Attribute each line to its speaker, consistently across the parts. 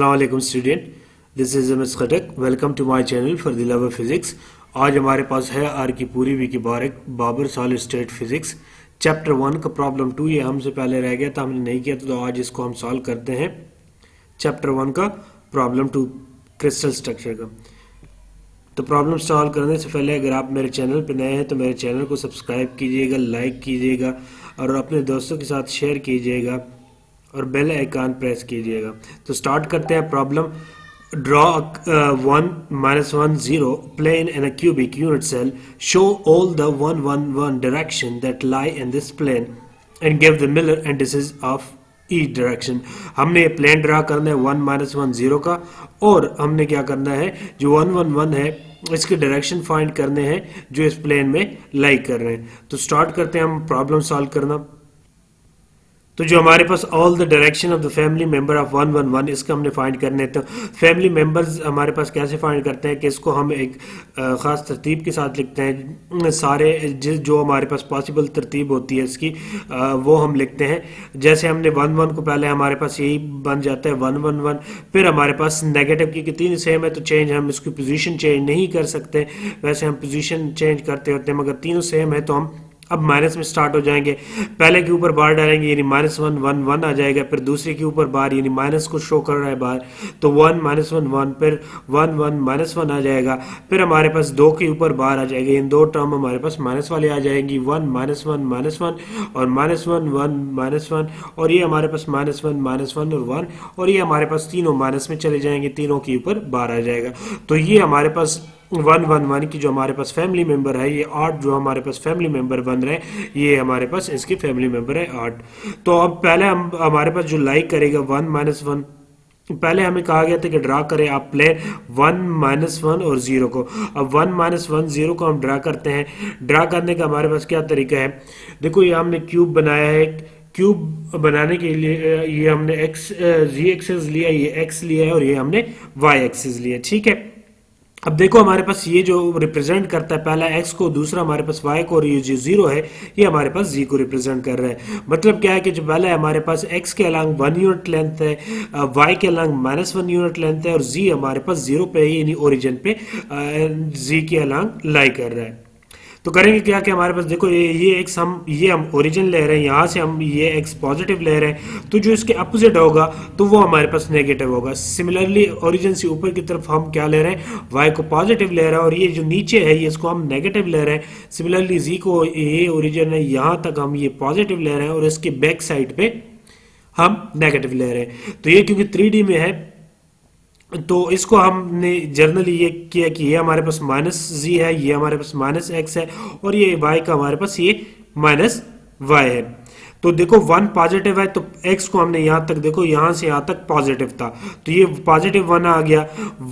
Speaker 1: Assalamualaikum student, this is MS Khatak. Welcome to my channel for the love of physics. आज हमारे पास है are की पूरी V K Babbar solid state physics chapter 1 का problem 2। ये हमसे पहले रह गया था, हमने नहीं किया था, तो आज इसको हम सॉल्व करते हैं। चैप्टर 1 का प्रॉब्लम 2 क्रिस्टल स्ट्रक्चर का। तो प्रॉब्लम सॉल्व करने से पहले अगर आप मेरे चैनल पर नए हैं तो मेरे चैनल को सब्सक्राइब कीजिएगा, लाइक कीजिएगा और अपने दोस्तों के साथ शेयर कीजिएगा और बेल आइकन प्रेस कीजिएगा। तो स्टार्ट करते हैं problem. Draw 1 -1 0 plane in a cubic unit cell. Show all the 1 1 1 direction that lie in this plane and give the Miller indices of each direction. हमने प्लेन ड्रा करना है 1 -1 0 का, और हमने क्या करना है, जो 1 1 1 है इसके डायरेक्शन फाइंड करने हैं जो इस प्लेन में लाई कर रहे हैं। तो स्टार्ट करते हैं हम प्रॉब्लम सॉल्व करना। तो जो हमारे पास all the direction of the family member of 1 1 1 इसका हमने फाइंड करने हैं। तो फैमिली मेंबर्स हमारे पास कैसे फाइंड करते हैं कि इसको हम एक ख़ास तरतीब के साथ लिखते हैं। सारे जो हमारे पास पॉसिबल तरतीब होती है इसकी वो हम लिखते हैं। जैसे हमने 1 1 को पहले हमारे पास यही बन जाता है 1 1 1, फिर हमारे पास नेगेटिव की तीन सेम है तो चेंज हम इसकी पोजीशन चेंज नहीं कर सकते। वैसे हम पोजीशन चेंज करते होते हैं, मगर तीनों सेम है तो हम अब माइनस में स्टार्ट हो जाएंगे। पहले के ऊपर बार डालेंगे यानी -1 1 1 आ जाएगा, फिर दूसरे के ऊपर बार यानी माइनस को शो कर रहा है बार, तो 1 -1 1, फिर 1 1 -1 आ जाएगा, फिर हमारे पास 2 के ऊपर बार आ जाएगा। इन दो टर्म हमारे पास माइनस वाले आ जाएंगी, 1 -1 -1 और -1 1 -1, और ये हमारे पास -1 -1 और 1, और ये हमारे पास तीनों माइनस में चले जाएंगे, तीनों के ऊपर बार आ जाएगा। तो ये हमारे पास 1 1 1 की जो हमारे पास फैमिली मेंबर है, ये 8 जो हमारे पास फैमिली मेंबर बन रहे हैं, ये हमारे पास इसके फैमिली मेंबर है 8। तो अब पहले हम हमारे पास जो लाइक करेगा 1 -1, पहले हमें कहा गया था कि ड्रा करें आप प्लेन 1 -1 और 0 को। अब 1 -1 0 को हम ड्रा करते हैं। ड्रा करने का हमारे पास क्या तरीका है, देखो ये हमने क्यूब बनाया है। क्यूब बनाने के लिए ये हमने जी एक्सिस लिया, ये एक्स लिया है, और ये हमने वाई एक्सिस लिया, ठीक है। अब देखो हमारे पास ये जो रिप्रेजेंट करता है पहला x को, दूसरा हमारे पास y को, और ये जो 0 है ये हमारे पास z को रिप्रेजेंट कर रहा है। मतलब क्या है कि जो पहला है हमारे पास x के अलॉन्ग 1 यूनिट लेंथ है, y के अलॉन्ग -1 यूनिट लेंथ है, और z हमारे पास 0 पे है यानी ओरिजिन पे z के अलॉन्ग लाई कर रहा है। तो करेंगे क्या कि हमारे पास देखो ये एक्स हम ओरिजिन ले रहे हैं, यहाँ से हम ये एक्स पॉजिटिव ले रहे हैं, तो जो इसके अपोजिट होगा तो वो हमारे पास नेगेटिव होगा। सिमिलरली ओरिजिन से ऊपर की तरफ हम क्या ले रहे हैं, वाई को पॉजिटिव ले रहे हैं, और ये जो नीचे है ये इसको हम नेगेटिव ले रहे हैं। सिमिलरली जी को, ये ओरिजिन है, यहाँ तक हम ये पॉजिटिव ले रहे हैं, और इसके बैक साइड पे हम नेगेटिव ले रहे हैं। तो ये क्योंकि 3D में है तो इसको हमने जनरली ये किया कि ये हमारे पास -z है, ये हमारे पास -x है, और ये y का हमारे पास ये -y है। तो देखो 1 पॉजिटिव है तो x को हमने यहाँ तक, देखो यहाँ से यहाँ तक पॉजिटिव था, तो ये पॉजिटिव 1 आ गया।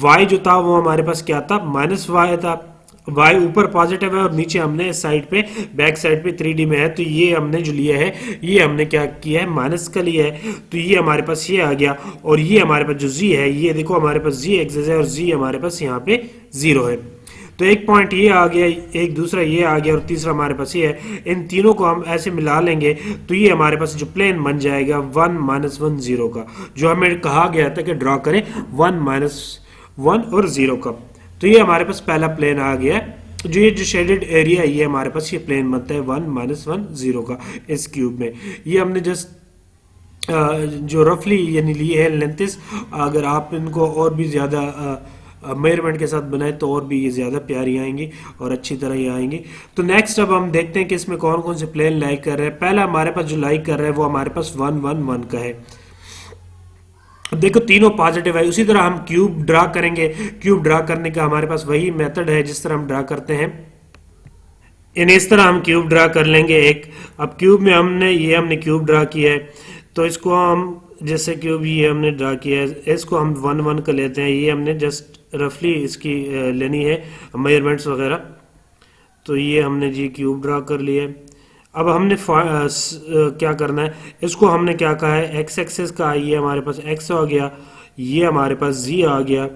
Speaker 1: y जो था वो हमारे पास क्या था, -y था। y ऊपर पॉजिटिव है और नीचे हमने इस साइड पे, बैक साइड पे 3D में है, तो ये हमने जो लिया है ये हमने क्या किया है, माइनस का लिया है, तो ये हमारे पास ये आ गया। और ये हमारे पास जो z है, ये देखो हमारे पास z एक्सिस है और z हमारे पास यहाँ पे 0 है। तो एक पॉइंट ये आ गया, एक दूसरा ये आ गया, और तीसरा हमारे पास ये है। इन तीनों को हम ऐसे मिला लेंगे तो ये हमारे पास जो प्लेन बन जाएगा 1 -1 0 का, जो हमें कहा गया था कि ड्रॉ करें 1 -1 और 0 का। तो ये हमारे पास पहला प्लेन आ गया। जो ये जो शेडेड एरिया है ये हमारे पास ये प्लेन बनता है 1 -1 0 का इस क्यूब में। ये हमने जस्ट जो रफली यानी लिए है लेंथेस, अगर आप इनको और भी ज़्यादा मेजरमेंट के साथ बनाए तो और भी ये ज़्यादा प्यारी आएंगी और अच्छी तरह ये आएंगी। तो नेक्स्ट अब हम देखते हैं कि इसमें कौन कौन से प्लेन लाइक कर रहे हैं। पहला हमारे पास जो लाइक कर रहा है वो हमारे पास 1 1 1 का है। देखो तीनों पॉजिटिव है। उसी तरह हम क्यूब ड्रा करेंगे। क्यूब ड्रा करने का हमारे पास वही मेथड है जिस तरह हम ड्रा करते हैं। इस तरह हम क्यूब ड्रा कर लेंगे एक। अब क्यूब में हमने क्यूब ड्रा किया है, तो इसको हम जैसे क्यूब ये हमने ड्रा किया है, इसको हम 1 1 का लेते हैं। ये हमने जस्ट रफली इसकी लेनी है मेजरमेंट्स वगैरह। तो ये हमने जी क्यूब ड्रा कर लिया है। अब हमने क्या करना है, इसको हमने क्या कहा है, एक्स एक्सिस का, ये हमारे पास एक्स आ गया, ये हमारे पास जी आ गया,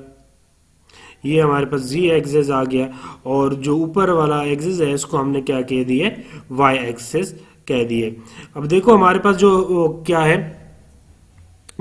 Speaker 1: ये हमारे पास जी एक्सिस आ गया, और जो ऊपर वाला एक्सिस है इसको हमने क्या कह दिया, वाई एक्सिस कह दिए। अब देखो हमारे पास जो क्या है,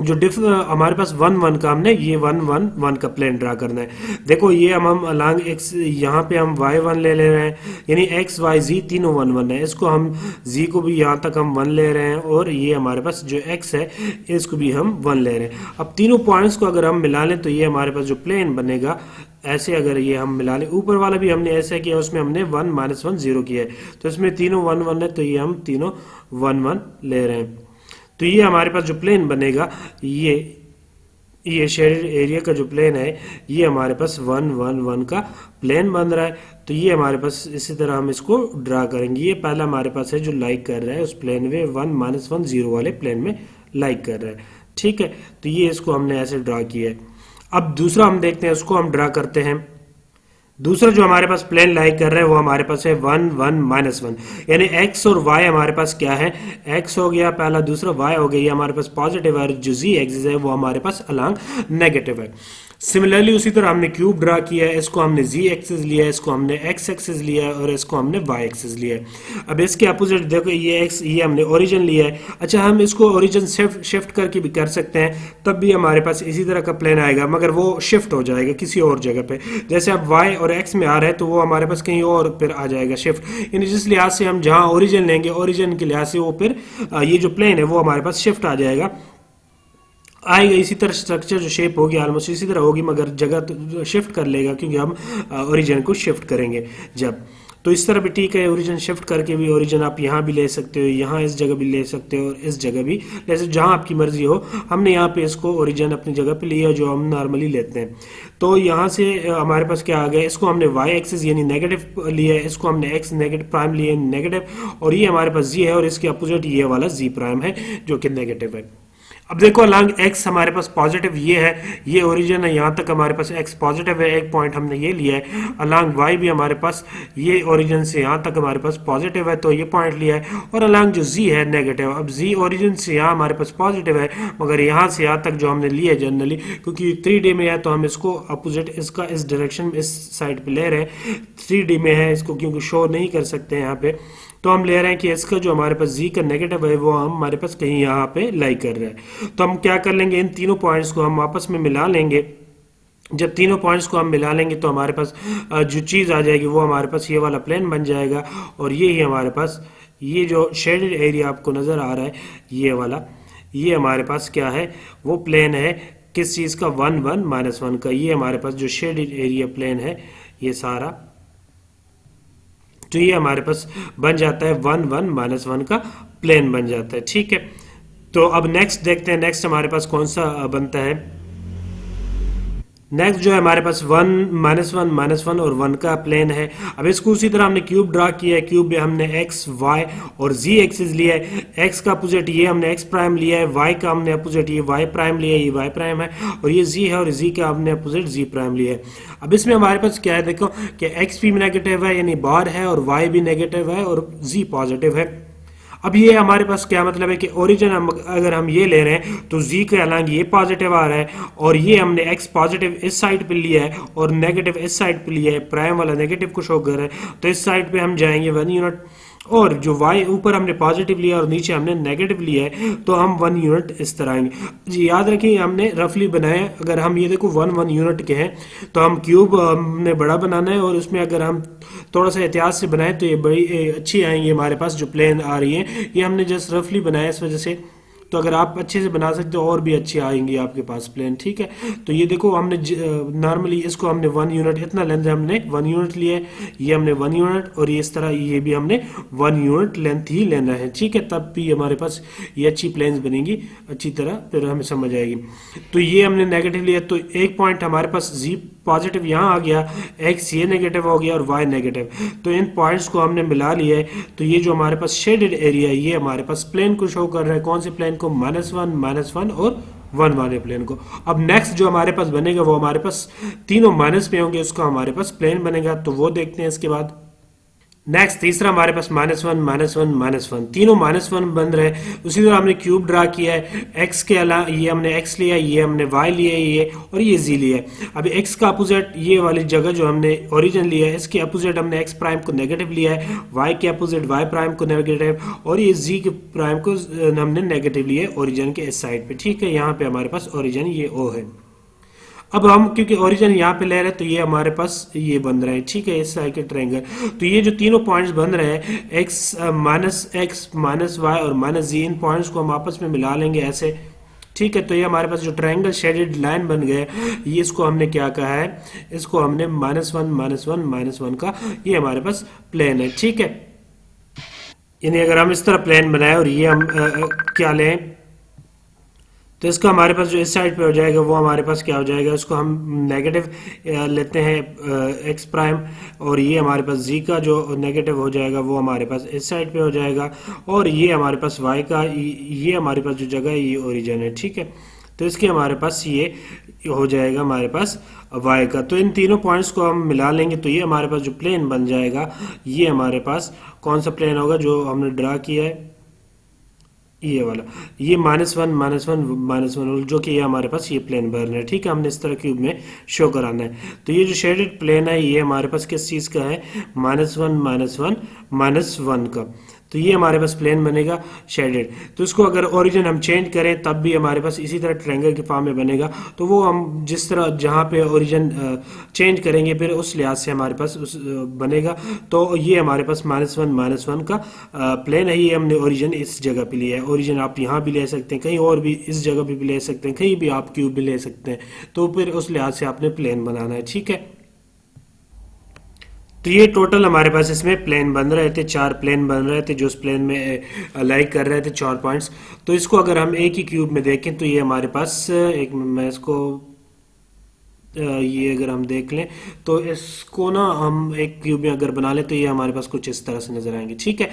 Speaker 1: जो हमारे पास 1 1 का हमने ये 1 1 1 का प्लेन ड्रा करना है। देखो ये हम अलांग एक्स, यहाँ पे हम y1 ले रहे हैं, यानी x y z तीनों 1 1 है। इसको हम z को भी यहाँ तक हम 1 ले रहे हैं, और ये हमारे पास जो x है इसको भी हम 1 ले रहे हैं। अब तीनों पॉइंट्स को अगर हम मिला लें तो ये हमारे पास जो प्लेन बनेगा, ऐसे अगर ये हम मिला लें, ऊपर वाला भी हमने ऐसा किया, उसमें हमने 1 -1 0 किया है, तो इसमें तीनों 1 1 है, तो ये हम तीनों 1 1 ले रहे हैं। तो ये हमारे पास जो प्लेन बनेगा, ये शेडेड एरिया का जो प्लेन है, ये हमारे पास 1 1 1 का प्लेन बन रहा है। तो ये हमारे पास इसी तरह हम इसको ड्रा करेंगे। ये पहला हमारे पास है जो लाइक कर रहा है उस प्लेन में, 1 -1 0 वाले प्लेन में लाइक कर रहा है, ठीक है। तो ये इसको हमने ऐसे ड्रा किया है। अब दूसरा हम देखते हैं, उसको हम ड्रा करते हैं। दूसरा जो हमारे पास प्लेन लाइक कर रहा है वो हमारे पास है 1 1 -1, यानी x और y हमारे पास क्या है, x हो गया पहला, दूसरा y हो गया, ये हमारे पास पॉजिटिव है, और जो z एक्सिस है वो हमारे पास अलांग नेगेटिव है। सिमिलरली उसी तरह हमने क्यूब ड्रा किया है, इसको हमने z एक्सिस लिया है, इसको हमने x एक्सिस लिया है, और इसको हमने y एक्सिस लिया है। अब इसके अपोजिट देखो, ये x, ये हमने ओरिजिन लिया है। अच्छा, हम इसको ओरिजिन शिफ्ट करके भी कर सकते हैं, तब भी हमारे पास इसी तरह का प्लेन आएगा, मगर वो शिफ्ट हो जाएगा किसी और जगह पे। जैसे अब y और x में आ रहा है तो वो हमारे पास कहीं और फिर आ जाएगा शिफ्ट, यानी जिस लिहाज से हम जहाँ ओरिजिन लेंगे, ओरिजिन के लिहाज से वो फिर ये जो प्लेन है वो हमारे पास शिफ्ट आ जाएगा, आएगा। इसी तरह स्ट्रक्चर जो शेप होगी ऑलमोस्ट इसी तरह होगी, मगर जगह तो शिफ्ट कर लेगा, क्योंकि हम ओरिजिन को शिफ्ट करेंगे जब। तो इस तरह भी ठीक है, ओरिजिन शिफ्ट करके भी ओरिजिन आप यहाँ भी ले सकते हो, यहाँ इस जगह भी ले सकते हो, और इस जगह भी, जैसे जहाँ आपकी मर्जी हो। हमने यहाँ पे इसको ओरिजिन अपनी जगह पे लिया जो हम नॉर्मली लेते हैं। तो यहाँ से हमारे पास क्या आ गया, इसको हमने y एक्सिस यानी नेगेटिव लिया है, इसको हमने x नेगेटिव प्राइम लिया है नेगेटिव, और ये हमारे पास z है, और इसके अपोजिट ये वाला z प्राइम है जो कि नेगेटिव है। अब देखो अलांग x हमारे पास पॉजिटिव ये है, ये ओरिजिन है, यहाँ तक हमारे पास x पॉजिटिव है, एक पॉइंट हमने ये लिया है। अलांग y भी हमारे पास ये ओरिजिन से यहाँ तक हमारे पास पॉजिटिव है, तो ये पॉइंट लिया है। और अलांग जो z है नेगेटिव, अब z ओरिजिन से यहाँ हमारे पास पॉजिटिव है, मगर यहाँ से यहाँ तक जो हमने लिया है जनरली, क्योंकि 3D में है तो हम इसको अपोजिट, इसका इस डायरेक्शन में इस साइड पे ले रहे हैं। 3D में है इसको क्योंकि शो नहीं कर सकते यहाँ पे, तो हम ले रहे हैं कि इसका जो हमारे पास z का नेगेटिव है वो हम हमारे पास कहीं यहाँ पे लाई कर रहा है। तो हम क्या कर लेंगे, इन तीनों पॉइंट्स को हम आपस में मिला लेंगे। जब तीनों पॉइंट्स को हम मिला लेंगे तो हमारे पास जो चीज़ आ जाएगी वो हमारे पास ये वाला प्लेन बन जाएगा, और ये ही हमारे पास ये जो शेडेड एरिया आपको नज़र आ रहा है ये वाला, ये हमारे पास क्या है, वो प्लेन है किस चीज़ का, 1 1 -1 का। ये हमारे पास जो शेडेड एरिया प्लेन है ये सारा, तो ये हमारे पास बन जाता है 1 1 -1 का प्लेन बन जाता है, ठीक है। तो अब नेक्स्ट देखते हैं, नेक्स्ट हमारे पास कौन सा बनता है। नेक्स्ट जो है हमारे पास 1 -1 और 1 का प्लेन है। अब इसको उसी तरह हमने क्यूब ड्रा किया है, क्यूब में हमने x y और z एक्सिस लिया है। x का अपोजिट ये हमने x प्राइम लिया है, y का हमने अपोजिट ये y प्राइम लिया है, ये y प्राइम है, और ये z है, और z का हमने अपोजिट z प्राइम लिया है। अब इसमें हमारे पास क्या है, देखो कि x भी नेगेटिव है यानी बार है, और y भी नेगेटिव है, और z पॉजिटिव है। अब ये हमारे पास क्या मतलब है कि ओरिजिन अगर हम ये ले रहे हैं तो z के अलांग ये पॉजिटिव आ रहा है, और ये हमने x पॉजिटिव इस साइड पे लिया है और नेगेटिव इस साइड पे लिया है, प्राइम वाला नेगेटिव को शो कर रहा है, तो इस साइड पे हम जाएंगे 1 यूनिट, और जो y ऊपर हमने पॉजिटिव लिया और नीचे हमने नेगेटिव लिया है, तो हम 1 यूनिट इस तरह आएंगे। जी याद रखिए हमने रफली बनाया, अगर हम ये देखो 1 1 यूनिट के हैं तो हम क्यूब हमने बड़ा बनाना है, और उसमें अगर हम थोड़ा सा एहतियात से बनाए तो ये बड़ी अच्छी आएंगी हमारे पास जो प्लेन आ रही है। ये हमने जस्ट रफली बनाया इस वजह से, तो अगर आप अच्छे से बना सकते हो और भी अच्छी आएंगी आपके पास प्लेन, ठीक है। तो ये देखो हमने नॉर्मली इसको हमने 1 यूनिट, इतना लेंथ हमने 1 यूनिट लिया है, ये हमने 1 यूनिट, और ये इस तरह ये भी हमने 1 यूनिट लेंथ ही लेना है, ठीक है। तब भी हमारे पास ये अच्छी प्लेन्स बनेंगी अच्छी तरह, फिर हमें समझ आएगी। तो ये हमने नेगेटिव लिया, तो एक पॉइंट हमारे पास z पॉजिटिव यहाँ आ गया, x ये नेगेटिव हो गया और y नेगेटिव, तो इन पॉइंट्स को हमने मिला लिया है। तो ये जो हमारे पास शेडेड एरिया है ये हमारे पास प्लेन को शो कर रहा है, कौन से प्लेन को, -1 और 1 वाले प्लेन को। अब नेक्स्ट जो हमारे पास बनेगा वो हमारे पास तीनों माइनस में होंगे, उसका हमारे पास प्लेन बनेगा, तो वो देखते हैं इसके बाद। नेक्स्ट तीसरा हमारे पास -1 -1 -1, तीनों -1 बन रहे हैं। उसी तरह हमने क्यूब ड्रा किया है, x के अलावा ये हमने x लिया, ये हमने y लिया, ये और ये z लिया है। अभी x का अपोजिट ये वाली जगह जो हमने ओरिजिन लिया है, इसके अपोजिट हमने x प्राइम को नेगेटिव लिया है, y के अपोजिट y प्राइम को नेगेटिव, और ये z के प्राइम को हमने नेगेटिव लिया है ओरिजिन के इस साइड पे। ठीक है, यहाँ पे हमारे पास ओरिजिन ये O है। अब हम क्योंकि ओरिजिन यहाँ पे ले रहे हैं तो ये हमारे पास ये बन रहे हैं। ठीक है, इस साइड के ट्रायंगल, तो ये जो तीनों पॉइंट्स बन रहे हैं x -y और -z, इन पॉइंट्स को हम आपस में मिला लेंगे ऐसे। ठीक है, तो ये हमारे पास जो ट्रायंगल शेडेड लाइन बन गए, ये इसको हमने क्या कहा है, इसको हमने -1 -1 का ये हमारे पास प्लेन है। ठीक है, यानी अगर हम इस तरह प्लेन बनाए और ये हम क्या लें, तो इसका हमारे पास जो इस साइड पे हो जाएगा वो हमारे पास क्या हो जाएगा, इसको हम नेगेटिव लेते हैं x प्राइम, और ये हमारे पास z का जो नेगेटिव हो जाएगा वो हमारे पास इस साइड पे हो जाएगा, और ये हमारे पास y का ये हमारे पास जो जगह है ये ओरिजिन है। ठीक है, तो इसके हमारे पास ये हो जाएगा हमारे पास y का। तो इन तीनों पॉइंट्स को हम मिला लेंगे तो ये हमारे पास जो प्लेन बन जाएगा, ये हमारे पास कौन सा प्लेन होगा जो हमने ड्रा किया है, ये वाला, ये -1 जो कि ये हमारे पास ये प्लेन बन है। ठीक है, हमने इस तरह क्यूब में शो कराना है। तो ये जो शेडेड प्लेन है ये हमारे पास किस चीज़ का है, -1 का। तो ये हमारे पास प्लेन बनेगा शेडेड। तो इसको अगर ओरिजिन हम चेंज करें तब भी हमारे पास इसी तरह ट्रायंगल के फॉर्म में बनेगा। तो वो हम जिस तरह जहाँ पे ओरिजिन चेंज करेंगे फिर उस लिहाज से हमारे पास बनेगा। तो ये हमारे पास -1 का प्लेन है। ये हमने ओरिजिन इस जगह पे लिया है। ओरिजिन आप यहाँ भी ले सकते हैं, कहीं और भी इस जगह पे भी ले सकते हैं, कहीं भी आप क्यूब भी ले सकते हैं। तो फिर उस लिहाज से आपने प्लेन बनाना है। ठीक है, तो ये टोटल हमारे पास इसमें प्लेन बन रहे थे, 4 प्लेन बन रहे थे जो उस प्लेन में लाइक कर रहे थे 4 पॉइंट्स। तो इसको अगर हम एक ही क्यूब में देखें तो ये हमारे पास एक, मैं इसको ये अगर हम देख लें तो इसको ना हम एक क्यूब में अगर बना लें तो ये हमारे पास कुछ इस तरह से नजर आएंगे। ठीक है,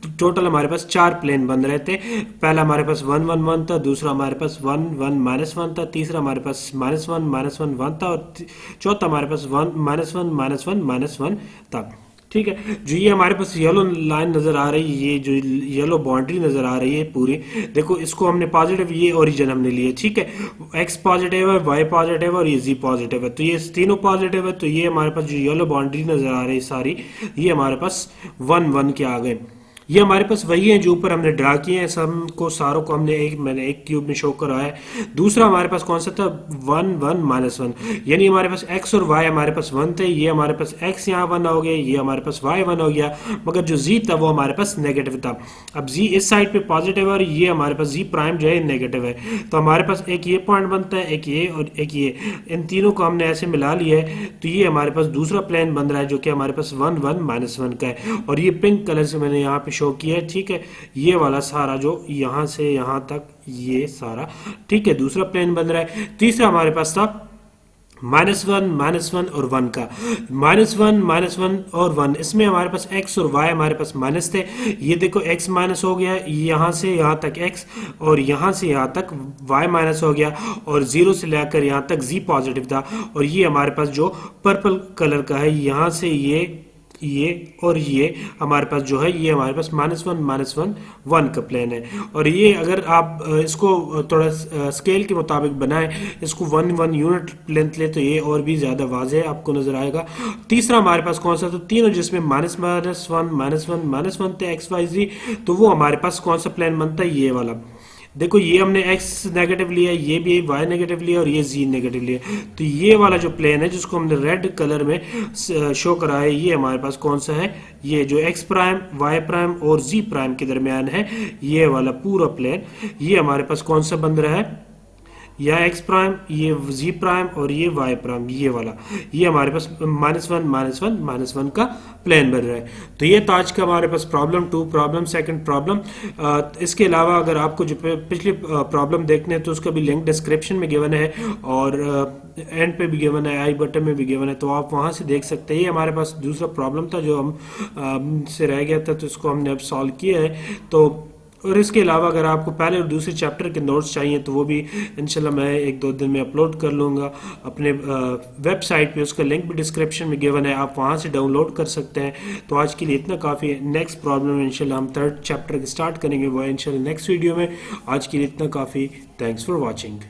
Speaker 1: तो टोटल हमारे पास 4 प्लेन बन रहे थे। पहला हमारे पास 1 1 1 था, दूसरा हमारे पास 1 1 -1 था, तीसरा हमारे पास -1 1 था, और चौथा हमारे पास 1 -1 था। ठीक है, जो ये हमारे पास येलो लाइन नजर आ रही है, ये जो येलो बाउंड्री नजर आ रही है पूरी, देखो इसको हमने पॉजिटिव, ये ओरिजिन हमने लिए। ठीक है, x पॉजिटिव है, y पॉजिटिव है और ये z पॉजिटिव है। तो ये तीनों पॉजिटिव है। तो ये हमारे पास जो येलो बाउंड्री नजर आ रही है सारी, ये हमारे पास 1 1 के आ गए। ये हमारे पास वही है जो ऊपर हमने ड्रा किए हैं, सबको सारों को मैंने एक क्यूब में शो कराया है। दूसरा हमारे पास कौन सा था, 1 1 -1, यानी हमारे पास x और y हमारे पास 1 थे। ये हमारे पास x यहाँ 1 हो गया, ये हमारे पास y 1 हो गया, मगर जो z था वो हमारे पास नेगेटिव था। अब z इस साइड पे पॉजिटिव है और ये हमारे पास z प्राइम जो है नेगेटिव है। तो हमारे पास एक ये पॉइंट बनता है, एक ये और एक ये, इन तीनों को हमने ऐसे मिला लिया है। तो ये हमारे पास दूसरा प्लेन बन रहा है जो कि हमारे पास 1 1 -1 का है, और ये पिंक कलर से मैंने यहाँ पे शो किया है। ठीक है, ये वाला सारा जो यहाँ से यहाँ तक ये सारा, ठीक है, दूसरा प्लेन बन रहा है। तीसरा हमारे पास था -1 और 1 का, -1 और 1, इसमें हमारे पास x और y हमारे पास माइनस थे। ये देखो x माइनस हो गया, यहाँ से यहाँ तक x और यहाँ से यहाँ तक y माइनस हो गया, और 0 से लेकर यहाँ तक z पॉजिटिव था। और ये हमारे पास जो पर्पल कलर का है, यहाँ से ये और ये हमारे पास जो है, ये हमारे पास -1 1 का प्लेन है। और ये अगर आप इसको थोड़ा स्केल के मुताबिक बनाएं, इसको 1 1 यूनिट लेंथ ले तो ये और भी ज़्यादा वाज़ेह आपको नज़र आएगा। तीसरा हमारे पास कौन सा था, तीनों जिसमें -1 थे x y z, तो वो हमारे पास कौन सा प्लेन बनता है, ये वाला। देखो ये हमने x नेगेटिव लिया, ये भी y नेगेटिव लिया और ये z नेगेटिव लिया। तो ये वाला जो प्लेन है जिसको हमने रेड कलर में शो करा है, ये हमारे पास कौन सा है, ये जो x प्राइम y प्राइम और z प्राइम के दरमियान है, ये वाला पूरा प्लेन, ये हमारे पास कौन सा बन रहा है, या x प्राइम, ये z प्राइम और ये y प्राइम, ये वाला, ये हमारे पास -1 का प्लेन बन रहा है। तो ये था आज का हमारे पास प्रॉब्लम 2, प्रॉब्लम सेकंड प्रॉब्लम। इसके अलावा अगर आपको जो पिछली प्रॉब्लम देखने हैं तो उसका भी लिंक डिस्क्रिप्शन में गिवन है और एंड पे भी गिवन है, आई बटन में भी गिवन है, तो आप वहां से देख सकते हैं। ये हमारे पास दूसरा प्रॉब्लम था जो हम से रह गया था, तो इसको हमने अब सॉल्व किया है। तो और इसके अलावा अगर आपको पहले और दूसरे चैप्टर के नोट्स चाहिए तो वो भी इंशाल्लाह मैं 1-2 दिन में अपलोड कर लूँगा अपने वेबसाइट पे। उसका लिंक भी डिस्क्रिप्शन में गिवन है, आप वहाँ से डाउनलोड कर सकते हैं। तो आज के लिए इतना काफ़ी है। नेक्स्ट प्रॉब्लम इंशाल्लाह हम 3rd चैप्टर स्टार्ट करेंगे, वो है इंशाल्लाह नेक्स्ट वीडियो में। आज के लिए इतना काफ़ी। Thanks for watching.